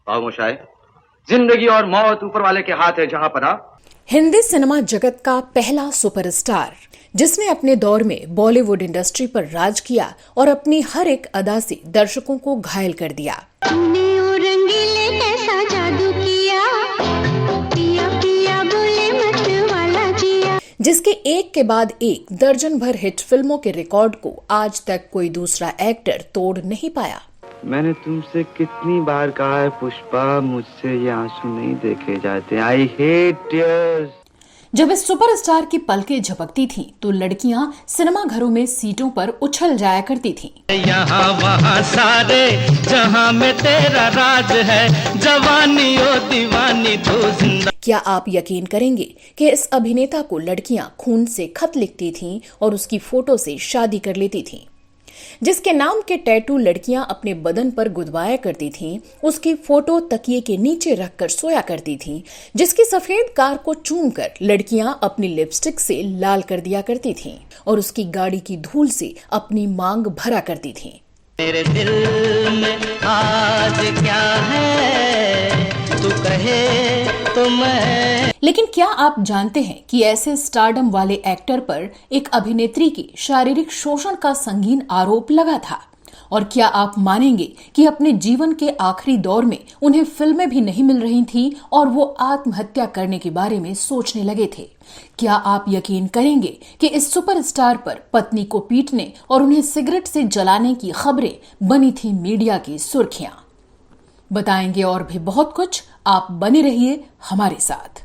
खामोशाई, जिंदगी और मौत ऊपर वाले के हाथ है जहां पना। हिंदी सिनेमा जगत का पहला सुपरस्टार जिसने अपने दौर में बॉलीवुड इंडस्ट्री पर राज किया और अपनी हर एक अदा से दर्शकों को घायल कर दिया। तूने ओ रंगीले कैसा जादू किया, पिया पिया बोले मत वाला जिया। जिसके एक के बाद एक दर्जन भर हिट फिल्मों के रिकॉर्ड को आज तक कोई दूसरा एक्टर तोड़ नहीं पाया। मैंने तुमसे कितनी बार कहा है पुष्पा, मुझसे ये आंसू नहीं देखे जाते। I hate tears. जब इस सुपरस्टार की पलकें झपकती थीं, तो लड़कियां सिनेमा घरों में सीटों पर उछल जाया करती थीं। यहाँ वहाँ सारे जहाँ में तेरा राज है, जवानी ओ दीवानी तू जिंदा। क्या आप यकीन करेंगे कि इस अभिनेता को लड़कियां खून से खत लिखती थीं और उसकी फोटो से शादी कर लेती थीं। जिसके नाम के टैटू लड़कियां अपने बदन पर गुदवाया करती थीं, उसकी फोटो तकिए के नीचे रखकर सोया करती थीं, जिसकी सफेद कार को चूमकर लड़कियां अपनी लिपस्टिक से लाल कर दिया करती थीं और उसकी गाड़ी की धूल से अपनी मांग भरा करती थीं। तेरे दिल में आज क्या है, तू कहे तो मैं। लेकिन क्या आप जानते हैं कि ऐसे स्टारडम वाले एक्टर पर एक अभिनेत्री के शारीरिक शोषण का संगीन आरोप लगा था? और क्या आप मानेंगे कि अपने जीवन के आखिरी दौर में उन्हें फिल्में भी नहीं मिल रही थी और वो आत्महत्या करने के बारे में सोचने लगे थे? क्या आप यकीन करेंगे कि इस सुपरस्टार पर पत्नी को पीटने और उन्हें सिगरेट से जलाने की खबरें बनी थी मीडिया की सुर्खियां? बताएंगे और भी बहुत कुछ, आप बने रहिए हमारे साथ।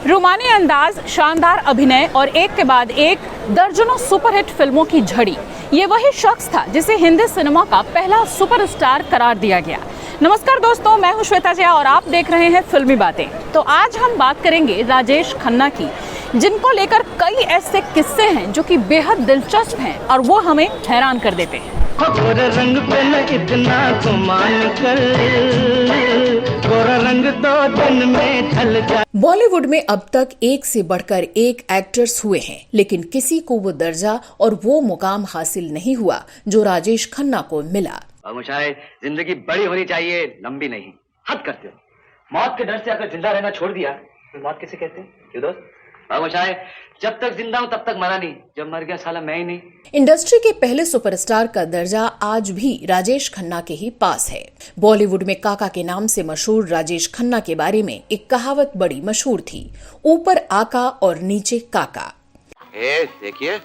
रूमानी अंदाज, शानदार अभिनय और एक के बाद एक दर्जनों सुपरहिट फिल्मों की झड़ी, ये वही शख्स था जिसे हिंदी सिनेमा का पहला सुपरस्टार करार दिया गया। नमस्कार दोस्तों, मैं हूं श्वेता जया और आप देख रहे हैं फिल्मी बातें। तो आज हम बात करेंगे राजेश खन्ना की, जिनको लेकर कई ऐसे किस्से हैं जो कि बेहद दिलचस्प हैं और वो हमें हैरान कर देते हैं। गोरा रंग पे न इतना गुमान कर, गोरा रंग 2 दिन में ढल जा। बॉलीवुड में अब तक एक से बढ़कर एक एक्टर्स हुए हैं, लेकिन किसी को वो दर्जा और वो मुकाम हासिल नहीं हुआ जो राजेश खन्ना को मिला। खामोशाई, जिंदगी बड़ी होनी चाहिए, लंबी नहीं। हद करते हो। मौत के डर से अगर जिंदा रहना छोड़ दिया तो मौत किसे कहते हैं? क्यों दोस्त? खामोशाई, जब तक जिंदा हूं तब तक मरा नहीं, जब मर गया साला मैं ही नहीं। इंडस्ट्री के पहले सुपरस्टार का दर्जा आज भी राजेश खन्ना के ही पास है। बॉलीवुड में काका के नाम से मशहूर राजेश खन्ना के बारे में एक कहावत बड़ी मशहूर थी, ऊपर आका और नीचे काका। देखिए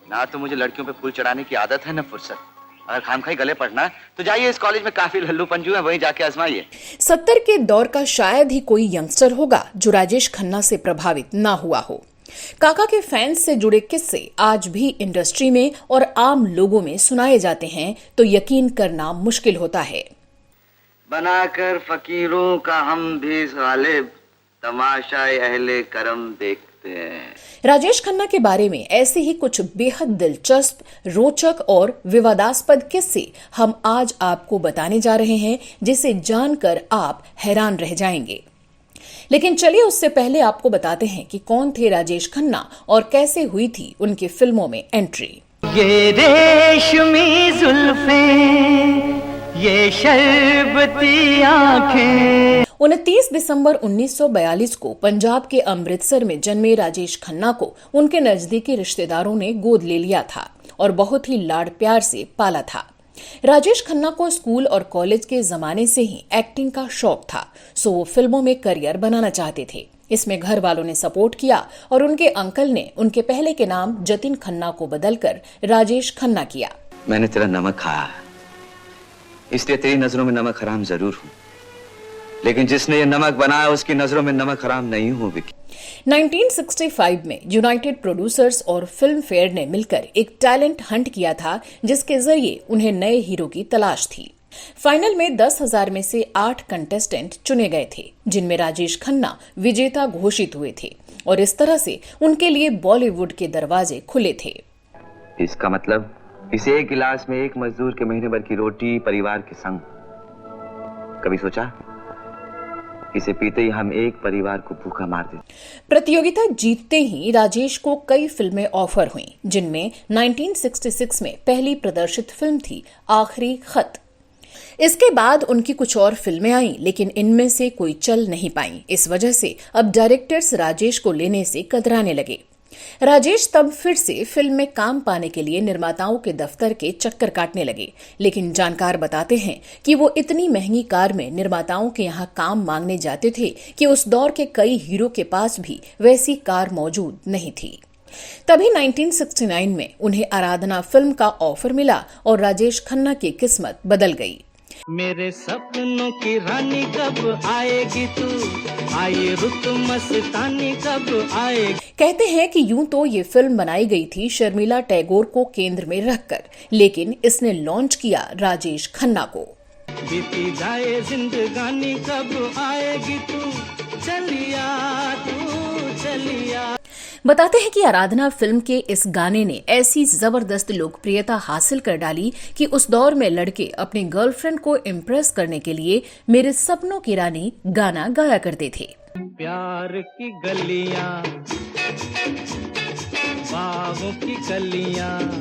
ना, तो मुझे लड़कियों पे फूल चढ़ाने की आदत है न फुर्सत। अगर खामखाई गले पड़ना है तो जाइए, इस कॉलेज में काफी लल्लू पंजू है, वहीं जाके आजमाइए। 70 के दौर का शायद ही कोई यंगस्टर होगा जो राजेश खन्ना से प्रभावित ना हुआ हो। काका के फैंस से जुड़े किस्से आज भी इंडस्ट्री में और आम लोगों में सुनाए जाते हैं तो यकीन करना मुश्किल होता है। बनाकर फकीरों का हम भी गालिब, तमाशा अहले करम देखते हैं। राजेश खन्ना के बारे में ऐसे ही कुछ बेहद दिलचस्प, रोचक और विवादास्पद किस्से हम आज आपको बताने जा रहे हैं, जिसे जानकर आप हैरान रह जाएंगे। लेकिन चलिए उससे पहले आपको बताते हैं कि कौन थे राजेश खन्ना और कैसे हुई थी उनकी फिल्मों में एंट्री। ये रेशमी जुल्फें, ये शरबती आंखें। 29 दिसंबर 1942 को पंजाब के अमृतसर में जन्मे राजेश खन्ना को उनके नजदीकी रिश्तेदारों ने गोद ले लिया था और बहुत ही लाड प्यार से पाला था। राजेश खन्ना को स्कूल और कॉलेज के जमाने से ही एक्टिंग का शौक था, सो वो फिल्मों में करियर बनाना चाहते थे। इसमें घर वालों ने सपोर्ट किया और उनके अंकल ने उनके पहले के नाम जतिन खन्ना को बदलकर राजेश खन्ना किया। मैंने तेरा नमक खाया, इसलिए तेरी नजरों में नमक हराम जरूर हूं, लेकिन जिसने ये नमक बनाया उसकी नजरों में नमक हराम नहीं हूं। 1965 में यूनाइटेड प्रोड्यूसर्स और फिल्म फेयर ने मिलकर एक टैलेंट हंट किया था, जिसके जरिए उन्हें नए हीरो की तलाश थी। फाइनल में 10,000 में से 8 कंटेस्टेंट चुने गए थे, जिनमें राजेश खन्ना विजेता घोषित हुए थे और इस तरह से उनके लिए बॉलीवुड के दरवाजे खुले थे। इसका मतलब इस एक गिलास में एक मजदूर के महीने भर की रोटी परिवार के संग। कभी सोचा इसे पीते ही हम एक परिवार को भूखा मार देते। प्रतियोगिता जीतते ही राजेश को कई फिल्में ऑफर हुईं, जिनमें 1966 में पहली प्रदर्शित फिल्म थी आखिरी खत। इसके बाद उनकी कुछ और फिल्में आईं, लेकिन इनमें से कोई चल नहीं पाईं। इस वजह से अब डायरेक्टर्स राजेश को लेने से कतराने लगे। राजेश तब फिर से फिल्म में काम पाने के लिए निर्माताओं के दफ्तर के चक्कर काटने लगे, लेकिन जानकार बताते हैं कि वो इतनी महंगी कार में निर्माताओं के यहाँ काम मांगने जाते थे कि उस दौर के कई हीरो के पास भी वैसी कार मौजूद नहीं थी। तभी 1969 में उन्हें आराधना फिल्म का ऑफर मिला और राजेश खन्ना की किस्मत बदल गई। मेरे सपनों की रानी कब आएगी तू, आए रुत मस्तानी कब आएगी। कहते हैं कि यूं तो ये फिल्म बनाई गई थी शर्मिला टैगोर को केंद्र में रखकर, लेकिन इसने लॉन्च किया राजेश खन्ना को। बीती जाए जिंदगानी कब आएगी तू, चलिया तू चलिया। बताते हैं कि आराधना फिल्म के इस गाने ने ऐसी जबरदस्त लोकप्रियता हासिल कर डाली कि उस दौर में लड़के अपनी गर्लफ्रेंड को इम्प्रेस करने के लिए मेरे सपनों की रानी गाना गाया करते थे। प्यार की गलियां, बाहों की गलियां।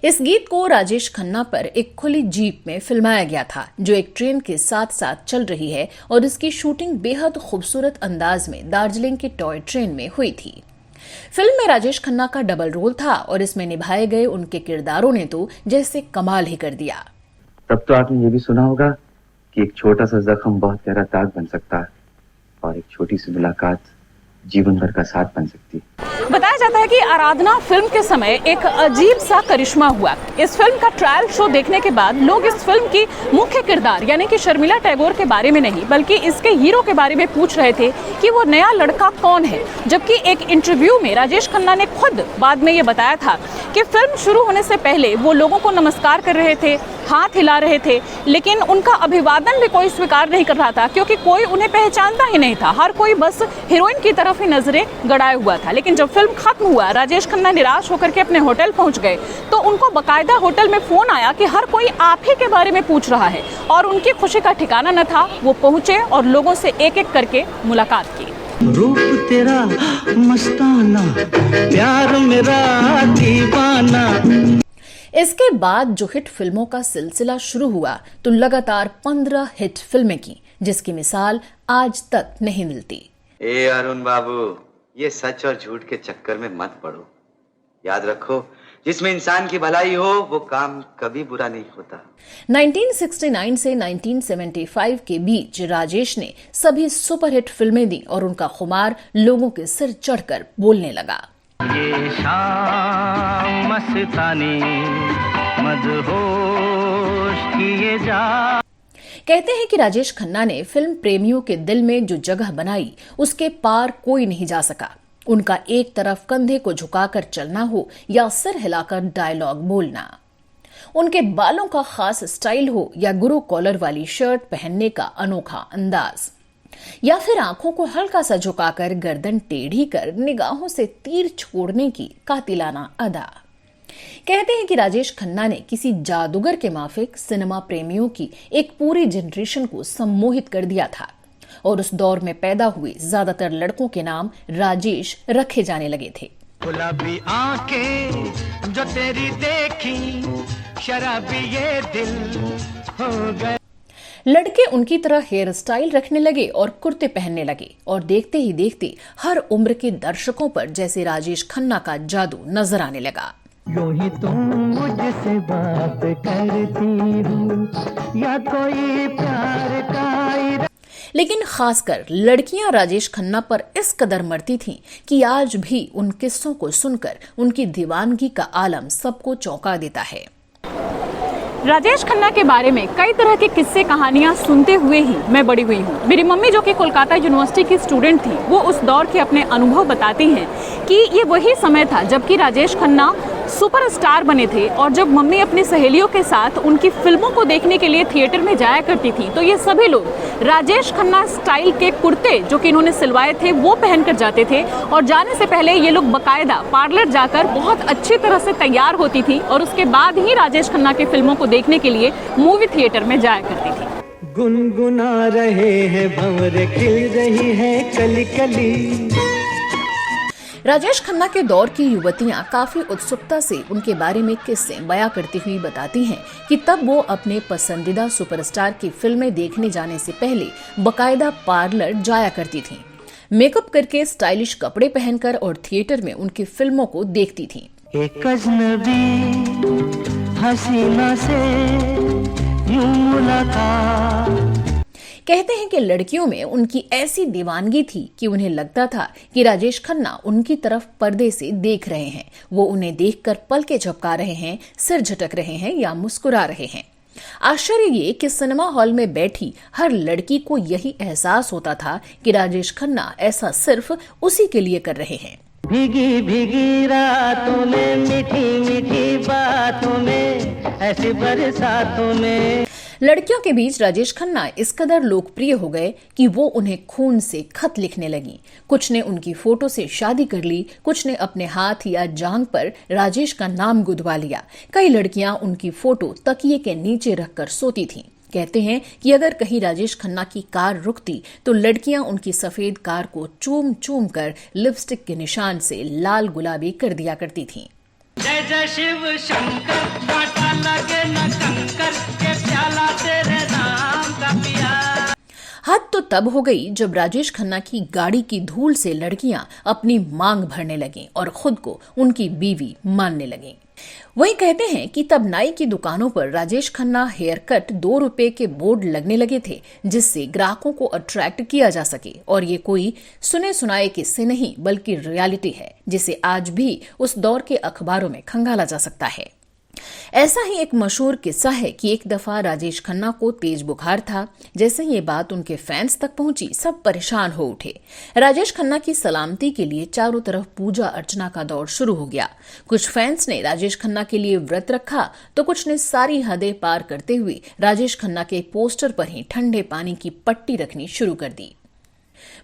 इस गीत को राजेश खन्ना पर एक खुली जीप में फिल्माया गया था, जो एक ट्रेन के साथ साथ चल रही है, और इसकी शूटिंग बेहद खूबसूरत अंदाज में दार्जिलिंग की टॉय ट्रेन में हुई थी। फिल्म में राजेश खन्ना का डबल रोल था और इसमें निभाए गए उनके किरदारों ने तो जैसे कमाल ही कर दिया। तब तो आपने ये भी सुना होगा कि एक छोटा सा जख्म बहुत गहरा दाग बन सकता है और एक छोटी सी मुलाकात जीवन भर का साथ बन सकती है। बताया जाता है कि आराधना फिल्म के समय एक अजीब सा करिश्मा हुआ। इस फिल्म का ट्रायल शो देखने के बाद लोग इस फिल्म की मुख्य किरदार यानी कि शर्मिला टैगोर के बारे में नहीं बल्कि इसके हीरो के बारे में पूछ रहे थे कि वो नया लड़का कौन है। जबकि एक इंटरव्यू में राजेश खन्ना ने खुद बाद में ये बताया था कि फिल्म शुरू होने से पहले वो लोगों को नमस्कार कर रहे थे, हाथ हिला रहे थे, लेकिन उनका अभिवादन भी कोई स्वीकार नहीं कर रहा था क्योंकि कोई उन्हें पहचानता ही नहीं था। हर कोई बस हीरोइन की तरफ ही नजरें गड़ाए हुआ था। लेकिन जब फिल्म खत्म हुआ, राजेश खन्ना निराश होकर के अपने होटल पहुंच गए तो उनको बकायदा होटल में फोन आया कि हर कोई आप ही के बारे में पूछ रहा है, और उनकी खुशी का ठिकाना न था। वो पहुंचे और लोगों से एक एक करके मुलाकात की। रूप तेरा मस्ताना, प्यार मेरा दीवाना। इसके बाद जो हिट फिल्मों का सिलसिला शुरू हुआ तो लगातार 15 हिट फिल्में की, जिसकी मिसाल आज तक नहीं मिलती। ए अरुण बाबू, ये सच और झूठ के चक्कर में मत पड़ो। याद रखो, जिसमें इंसान की भलाई हो वो काम कभी बुरा नहीं होता। 1969 से 1975 के बीच राजेश ने सभी सुपरहिट फिल्में दी और उनका खुमार लोगों के सिर चढ़कर बोलने लगा। ये शाम मस्तानी मदहोश किए जा। कहते हैं कि राजेश खन्ना ने फिल्म प्रेमियों के दिल में जो जगह बनाई उसके पार कोई नहीं जा सका। उनका एक तरफ कंधे को झुकाकर चलना हो या सिर हिलाकर डायलॉग बोलना, उनके बालों का खास स्टाइल हो या गुरु कॉलर वाली शर्ट पहनने का अनोखा अंदाज, या फिर आंखों को हल्का सा झुकाकर गर्दन टेढ़ी कर निगाहों से तीर छोड़ने की कातिलाना अदा। कहते हैं कि राजेश खन्ना ने किसी जादूगर के माफिक सिनेमा प्रेमियों की एक पूरी जनरेशन को सम्मोहित कर दिया था और उस दौर में पैदा हुए ज्यादातर लड़कों के नाम राजेश रखे जाने लगे थे। गुलाबी आंखें जो तेरी देखी, शराबी ये दिल हो गए। लड़के उनकी तरह हेयर स्टाइल रखने लगे और कुर्ते पहनने लगे और देखते ही देखते हर उम्र के दर्शकों पर जैसे राजेश खन्ना का जादू नजर आने लगा। यूं ही तुम मुझसे बात करती हो या कोई प्यार का। लेकिन खासकर लड़कियां राजेश खन्ना पर इस कदर मरती थीं कि आज भी उन किस्सों को सुनकर उनकी दीवानगी का आलम सबको चौंका देता है। राजेश खन्ना के बारे में कई तरह के किस्से कहानियां सुनते हुए ही मैं बड़ी हुई हूँ। मेरी मम्मी जो कि कोलकाता यूनिवर्सिटी की स्टूडेंट थी, वो उस दौर के अपने अनुभव बताती हैं कि ये वही समय था जबकि राजेश खन्ना सुपरस्टार बने थे, और जब मम्मी अपनी सहेलियों के साथ उनकी फिल्मों को देखने के लिए थिएटर में जाया करती थी तो ये सभी लोग राजेश खन्ना स्टाइल के कुर्ते जो कि इन्होंने सिलवाए थे वो पहनकर जाते थे, और जाने से पहले ये लोग बकायदा पार्लर जाकर बहुत अच्छी तरह से तैयार होती थी और उसके बाद ही राजेश खन्ना की फिल्मों को देखने के लिए मूवी थिएटर में जाया करती थी। गुनगुना रहे हैं भंवर, खिल रही है कली कली। राजेश खन्ना के दौर की युवतियां काफी उत्सुकता से उनके बारे में किस्से बयां करती हुई बताती हैं कि तब वो अपने पसंदीदा सुपरस्टार की फिल्में देखने जाने से पहले बकायदा पार्लर जाया करती थीं। मेकअप करके स्टाइलिश कपड़े पहनकर और थिएटर में उनकी फिल्मों को देखती थीं। एक अजनबी हसीना से यूं मुलाकात। कहते हैं कि लड़कियों में उनकी ऐसी दीवानगी थी कि उन्हें लगता था कि राजेश खन्ना उनकी तरफ पर्दे से देख रहे हैं, वो उन्हें देखकर पलकें झपका रहे हैं, सिर झटक रहे हैं या मुस्कुरा रहे हैं। आश्चर्य ये कि सिनेमा हॉल में बैठी हर लड़की को यही एहसास होता था कि राजेश खन्ना ऐसा सिर्फ उसी के लिए कर रहे हैं। भीगी भीगी रातों में, मीठी मीठी बातों में, ऐसी बरसातों में। लड़कियों के बीच राजेश खन्ना इस कदर लोकप्रिय हो गए कि वो उन्हें खून से खत लिखने लगी। कुछ ने उनकी फोटो से शादी कर ली, कुछ ने अपने हाथ या जांघ पर राजेश का नाम गुदवा लिया। कई लड़कियां उनकी फोटो तकिए के नीचे रखकर सोती थीं। कहते हैं कि अगर कहीं राजेश खन्ना की कार रुकती तो लड़कियां उनकी सफेद कार को चूम चूम कर लिपस्टिक के निशान से लाल गुलाबी कर दिया करती थीं। जय जय शिव शंकर, कांटा लगे न कंकर, के प्याला तेरे नाम का पिया। हद तो तब हो गई जब राजेश खन्ना की गाड़ी की धूल से लड़कियां अपनी मांग भरने लगीं और खुद को उनकी बीवी मानने लगीं। वही कहते हैं कि तब नाई की दुकानों पर राजेश खन्ना हेयर कट 2 रुपए के बोर्ड लगने लगे थे, जिससे ग्राहकों को अट्रैक्ट किया जा सके। और ये कोई सुने सुनाए किस्से नहीं बल्कि रियलिटी है, जिसे आज भी उस दौर के अखबारों में खंगाला जा सकता है। ऐसा ही एक मशहूर किस्सा है कि एक दफा राजेश खन्ना को तेज बुखार था। जैसे ये बात उनके फैंस तक पहुंची, सब परेशान हो उठे। राजेश खन्ना की सलामती के लिए चारों तरफ पूजा अर्चना का दौर शुरू हो गया। कुछ फैंस ने राजेश खन्ना के लिए व्रत रखा तो कुछ ने सारी हदें पार करते हुए राजेश खन्ना के पोस्टर पर ही ठंडे पानी की पट्टी रखनी शुरू कर दी।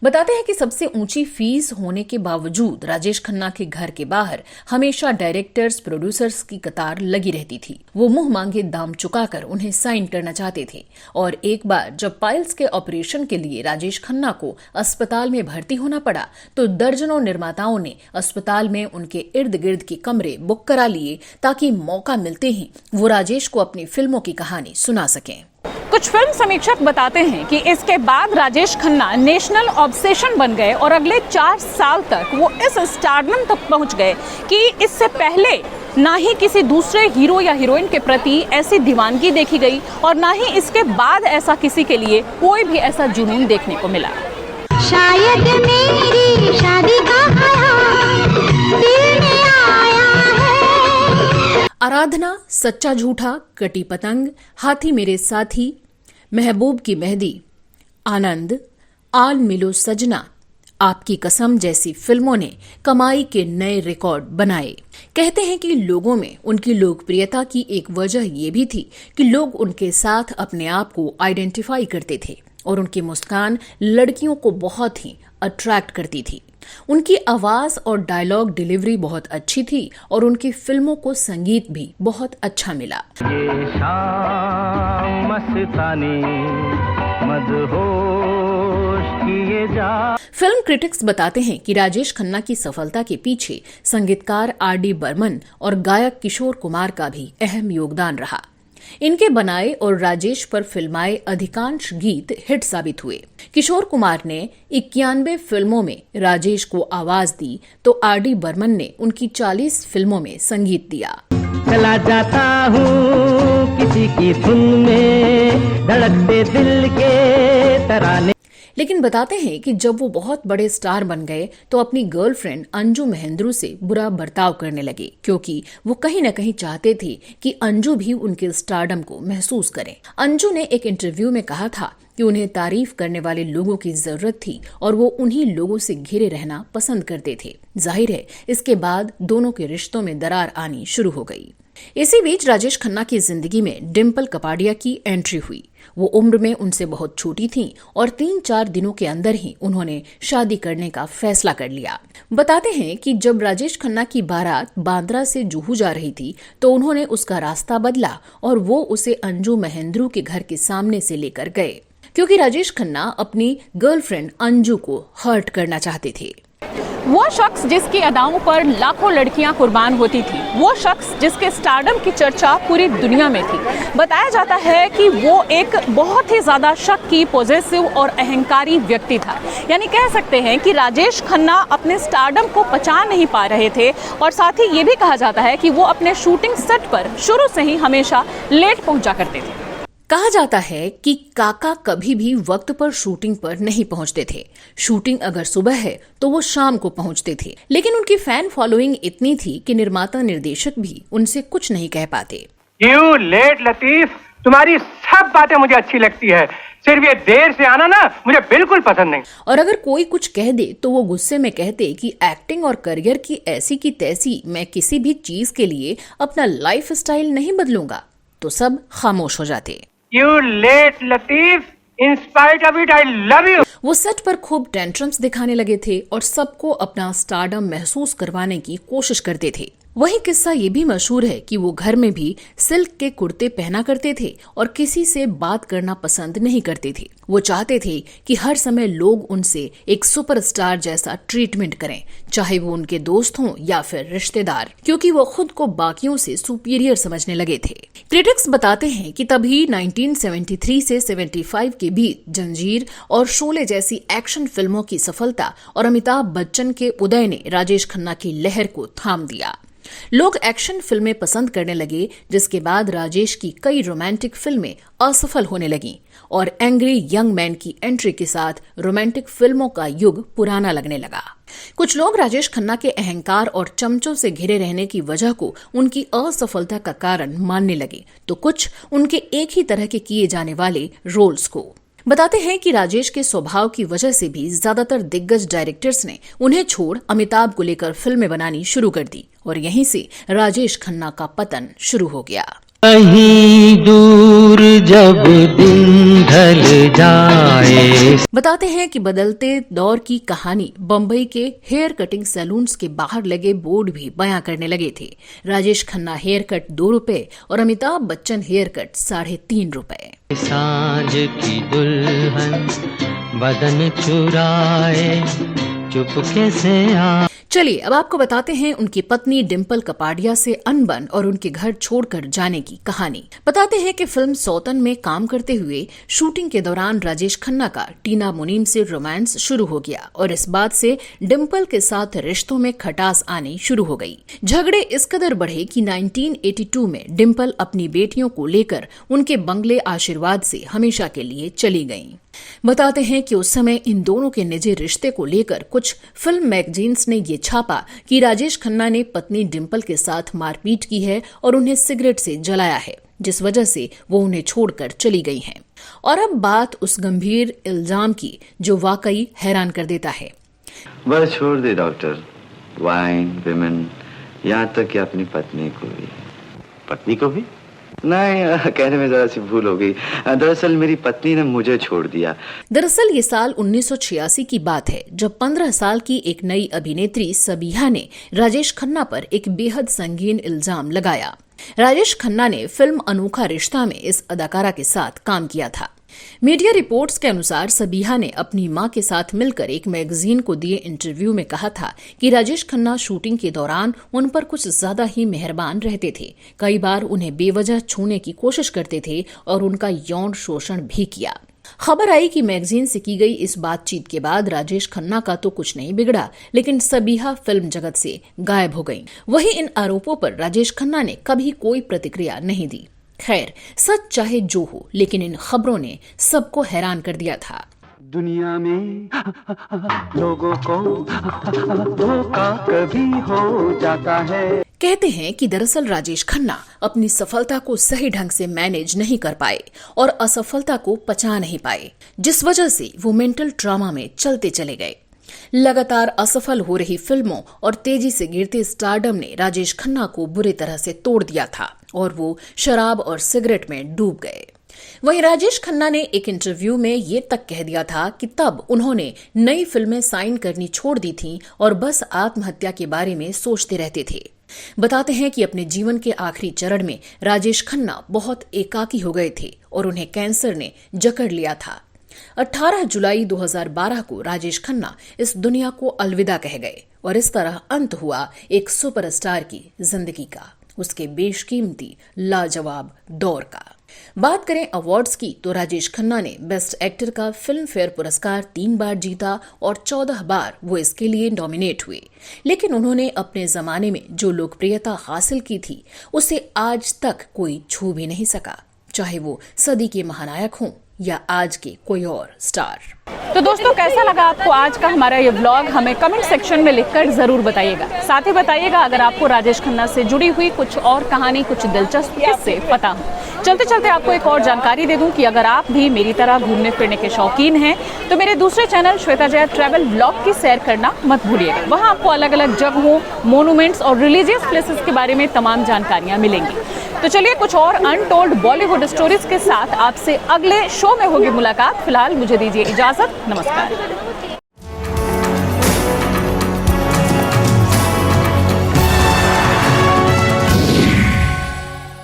बताते हैं कि सबसे ऊंची फीस होने के बावजूद राजेश खन्ना के घर के बाहर हमेशा डायरेक्टर्स, प्रोड्यूसर्स की कतार लगी रहती थी। वो मुंह मांगे दाम चुकाकर उन्हें साइन करना चाहते थे। और एक बार जब पाइल्स के ऑपरेशन के लिए राजेश खन्ना को अस्पताल में भर्ती होना पड़ा तो दर्जनों निर्माताओं ने अस्पताल में उनके इर्द गिर्द के कमरे बुक करा लिए ताकि मौका मिलते ही वो राजेश को अपनी फिल्मों की कहानी सुना सकें। कुछ फिल्म समीक्षक बताते हैं कि इसके बाद राजेश खन्ना नेशनल ऑब्सेशन बन गए और अगले 4 साल तक वो इस स्टारडम तक पहुंच गए कि इससे पहले ना ही किसी दूसरे हीरो या हीरोइन के प्रति ऐसी दीवानगी देखी गई और ना ही इसके बाद ऐसा किसी के लिए कोई भी ऐसा जुनून देखने को मिला। शायद मेरी शादी का ख्याल दिल में आया है। आराधना, सच्चा झूठा, कटी पतंग, हाथी मेरे साथी, महबूब की मेहंदी, आनंद, आल मिलो सजना, आपकी कसम जैसी फिल्मों ने कमाई के नए रिकॉर्ड बनाए। कहते हैं कि लोगों में उनकी लोकप्रियता की एक वजह ये भी थी कि लोग उनके साथ अपने आप को आइडेंटिफाई करते थे और उनकी मुस्कान लड़कियों को बहुत ही अट्रैक्ट करती थी। उनकी आवाज और डायलॉग डिलीवरी बहुत अच्छी थी और उनकी फिल्मों को संगीत भी बहुत अच्छा मिला। ये शाम मस्तानी मदहोश किए जा। फिल्म क्रिटिक्स बताते हैं कि राजेश खन्ना की सफलता के पीछे संगीतकार R.D. बर्मन और गायक किशोर कुमार का भी अहम योगदान रहा। इनके बनाए और राजेश पर फिल्माए अधिकांश गीत हिट साबित हुए। किशोर कुमार ने 91 फिल्मों में राजेश को आवाज दी तो R.D. बर्मन ने उनकी 40 फिल्मों में संगीत दिया। चला जाता हूँ किसी की धुन में, धड़कते दिल के तराने। लेकिन बताते हैं कि जब वो बहुत बड़े स्टार बन गए तो अपनी गर्लफ्रेंड अंजू महेंद्रू से बुरा बर्ताव करने लगे, क्योंकि वो कहीं न कहीं चाहते थे कि अंजू भी उनके स्टारडम को महसूस करें। अंजू ने एक इंटरव्यू में कहा था कि उन्हें तारीफ करने वाले लोगों की जरूरत थी और वो उन्हीं लोगों से घिरे रहना पसंद करते थे। जाहिर है इसके बाद दोनों के रिश्तों में दरार आनी शुरू हो गई। इसी बीच राजेश खन्ना की जिंदगी में डिम्पल कपाड़िया की एंट्री हुई। वो उम्र में उनसे बहुत छोटी थीं और 3-4 दिनों के अंदर ही उन्होंने शादी करने का फैसला कर लिया। बताते हैं कि जब राजेश खन्ना की बारात बांद्रा से जुहू जा रही थी तो उन्होंने उसका रास्ता बदला और वो उसे अंजू महेंद्रू के घर के सामने से लेकर गए, क्योंकि राजेश खन्ना अपनी गर्लफ्रेंड अंजू को हर्ट करना चाहते थे। वो शख्स जिसकी अदाओं पर लाखों लड़कियां कुर्बान होती थी, वो शख्स जिसके स्टारडम की चर्चा पूरी दुनिया में थी। बताया जाता है कि वो एक बहुत ही ज्यादा शक्की, पॉजेसिव और अहंकारी व्यक्ति था। यानी कह सकते हैं कि राजेश खन्ना अपने स्टारडम को पचा नहीं पा रहे थे और साथ ही ये भी कहा जाता है कि वो अपने शूटिंग सेट पर शुरू से ही हमेशा लेट पहुंचा करते थे। कहा जाता है कि काका कभी भी वक्त पर शूटिंग पर नहीं पहुंचते थे। शूटिंग अगर सुबह है तो वो शाम को पहुंचते थे, लेकिन उनकी फैन फॉलोइंग इतनी थी कि निर्माता निर्देशक भी उनसे कुछ नहीं कह पाते। यू लेट लतीफ, तुम्हारी सब बातें मुझे अच्छी लगती है, सिर्फ ये देर से आना ना मुझे बिल्कुल पसंद नहीं। और अगर कोई कुछ कह दे तो वो गुस्से में कहते कि एक्टिंग और करियर की ऐसी की तैसी, मैं किसी भी चीज के लिए अपना लाइफ स्टाइल नहीं बदलूंगा, तो सब खामोश हो जाते। You late Latif, in spite of it, I love you. वो सेट पर खूब टेंट्रम्स दिखाने लगे थे और सबको अपना स्टारडम महसूस करवाने की कोशिश करते थे। वही किस्सा ये भी मशहूर है कि वो घर में भी सिल्क के कुर्ते पहना करते थे और किसी से बात करना पसंद नहीं करते थे। वो चाहते थे कि हर समय लोग उनसे एक सुपरस्टार जैसा ट्रीटमेंट करें, चाहे वो उनके दोस्त हों या फिर रिश्तेदार, क्योंकि वो खुद को बाकियों से सुपीरियर समझने लगे थे। क्रिटिक्स बताते हैं कि तभी 1973 से 75 के बीच जंजीर और शोले जैसी एक्शन फिल्मों की सफलता और अमिताभ बच्चन के उदय ने राजेश खन्ना की लहर को थाम दिया। लोग एक्शन फिल्में पसंद करने लगे, जिसके बाद राजेश की कई रोमांटिक फिल्में असफल होने लगीं और एंग्री यंग मैन की एंट्री के साथ रोमांटिक फिल्मों का युग पुराना लगने लगा। कुछ लोग राजेश खन्ना के अहंकार और चमचों से घिरे रहने की वजह को उनकी असफलता का कारण मानने लगे, तो कुछ उनके एक ही तरह के किए जाने वाले रोल्स को। बताते हैं कि राजेश के स्वभाव की वजह से भी ज्यादातर दिग्गज डायरेक्टर्स ने उन्हें छोड़ अमिताभ को लेकर फिल्में बनानी शुरू कर दी और यहीं से राजेश खन्ना का पतन शुरू हो गया। कहीं दूर जब दिन ढल जाए। बताते हैं कि बदलते दौर की कहानी बम्बई के हेयर कटिंग सैलून्स के बाहर लगे बोर्ड भी बयां करने लगे थे। राजेश खन्ना हेयर कट 2 रुपए और अमिताभ बच्चन हेयर कट 3.5 रुपए। सांझ की दुल्हन बदन चुराए चुपके से आ। चलिए अब आपको बताते हैं उनकी पत्नी डिम्पल कपाड़िया से अनबन और उनके घर छोड़कर जाने की कहानी। बताते हैं कि फिल्म सौतन में काम करते हुए शूटिंग के दौरान राजेश खन्ना का टीना मुनीम से रोमांस शुरू हो गया और इस बात से डिम्पल के साथ रिश्तों में खटास आनी शुरू हो गई। झगड़े इस कदर बढ़े कि 1982 में डिम्पल अपनी बेटियों को लेकर उनके बंगले आशीर्वाद से हमेशा के लिए चली गईं। बताते हैं कि उस समय इन दोनों के निजी रिश्ते को लेकर कुछ फिल्म मैगजीन्स ने ये छापा कि राजेश खन्ना ने पत्नी डिम्पल के साथ मारपीट की है और उन्हें सिगरेट से जलाया है, जिस वजह से वो उन्हें छोड़कर चली गई हैं। और अब बात उस गंभीर इल्जाम की जो वाकई हैरान कर देता है। बस छोड़ दे डॉक्टर, वाइन, विमेन, यहाँ तक कि अपनी पत्नी को भी। पत्नी को भी? नहीं, कहने में जरा सी भूल हो गई। दरअसल मेरी पत्नी ने मुझे छोड़ दिया। दरअसल ये साल 1986 की बात है, जब 15 साल की एक नई अभिनेत्री सबीहा ने राजेश खन्ना पर एक बेहद संगीन इल्जाम लगाया। राजेश खन्ना ने फिल्म अनोखा रिश्ता में इस अदाकारा के साथ काम किया था। मीडिया रिपोर्ट्स के अनुसार सबीहा ने अपनी मां के साथ मिलकर एक मैगजीन को दिए इंटरव्यू में कहा था कि राजेश खन्ना शूटिंग के दौरान उन पर कुछ ज्यादा ही मेहरबान रहते थे। कई बार उन्हें बेवजह छूने की कोशिश करते थे और उनका यौन शोषण भी किया। खबर आई कि मैगजीन से की गई इस बातचीत के बाद राजेश खन्ना का तो कुछ नहीं बिगड़ा, लेकिन सबीहा फिल्म जगत से गायब हो गईं। वहीं इन आरोपों पर राजेश खन्ना ने कभी कोई प्रतिक्रिया नहीं दी। खैर, सच चाहे जो हो, लेकिन इन खबरों ने सबको हैरान कर दिया था। दुनिया में लोगों को धोखा कभी हो जाता है। कहते हैं कि दरअसल राजेश खन्ना अपनी सफलता को सही ढंग से मैनेज नहीं कर पाए और असफलता को पचा नहीं पाए, जिस वजह से वो मेंटल ट्रॉमा में चलते चले गए। लगातार असफल हो रही फिल्मों और तेजी से गिरते स्टारडम ने राजेश खन्ना को बुरी तरह से तोड़ दिया था और वो शराब और सिगरेट में डूब गए। वहीं राजेश खन्ना ने एक इंटरव्यू में ये तक कह दिया था कि तब उन्होंने नई फिल्में साइन करनी छोड़ दी थीं और बस आत्महत्या के बारे में सोचते रहते थे। बताते हैं कि अपने जीवन के आखिरी चरण में राजेश खन्ना बहुत एकाकी हो गए थे और उन्हें कैंसर ने जकड़ लिया था। 18 जुलाई 2012 को राजेश खन्ना इस दुनिया को अलविदा कह गए और इस तरह अंत हुआ एक सुपरस्टार की जिंदगी का, उसके बेशकीमती लाजवाब दौर का। बात करें अवार्ड्स की तो राजेश खन्ना ने बेस्ट एक्टर का फिल्म फेयर पुरस्कार 3 बार जीता और 14 बार वो इसके लिए नॉमिनेट हुए। लेकिन उन्होंने अपने जमाने में जो लोकप्रियता हासिल की थी उसे आज तक कोई छू भी नहीं सका, चाहे वो सदी के महानायक हों या आज के कोई और स्टार। तो दोस्तों, कैसा लगा आपको आज का हमारा ये व्लॉग? हमें कमेंट सेक्शन में लिखकर जरूर बताइएगा। साथ ही बताइएगा अगर आपको राजेश खन्ना से जुड़ी हुई कुछ और कहानी, कुछ दिलचस्प किस्से पता हो। चलते चलते आपको एक और जानकारी दे दूं कि अगर आप भी मेरी तरह घूमने फिरने के शौकीन हैं तो मेरे दूसरे channel Shweta Jaya travel vlog की सैर करना मत भूलिएगा। वहाँ आपको अलग अलग जगहों, मोनूमेंट्स और रिलीजियस प्लेसेस के बारे में तमाम जानकारियाँ मिलेंगी। तो चलिए कुछ और अनटोल्ड बॉलीवुड स्टोरीज के साथ आपसे अगले शो में होगी मुलाकात। फिलहाल मुझे दीजिए इजाजत। नमस्कार।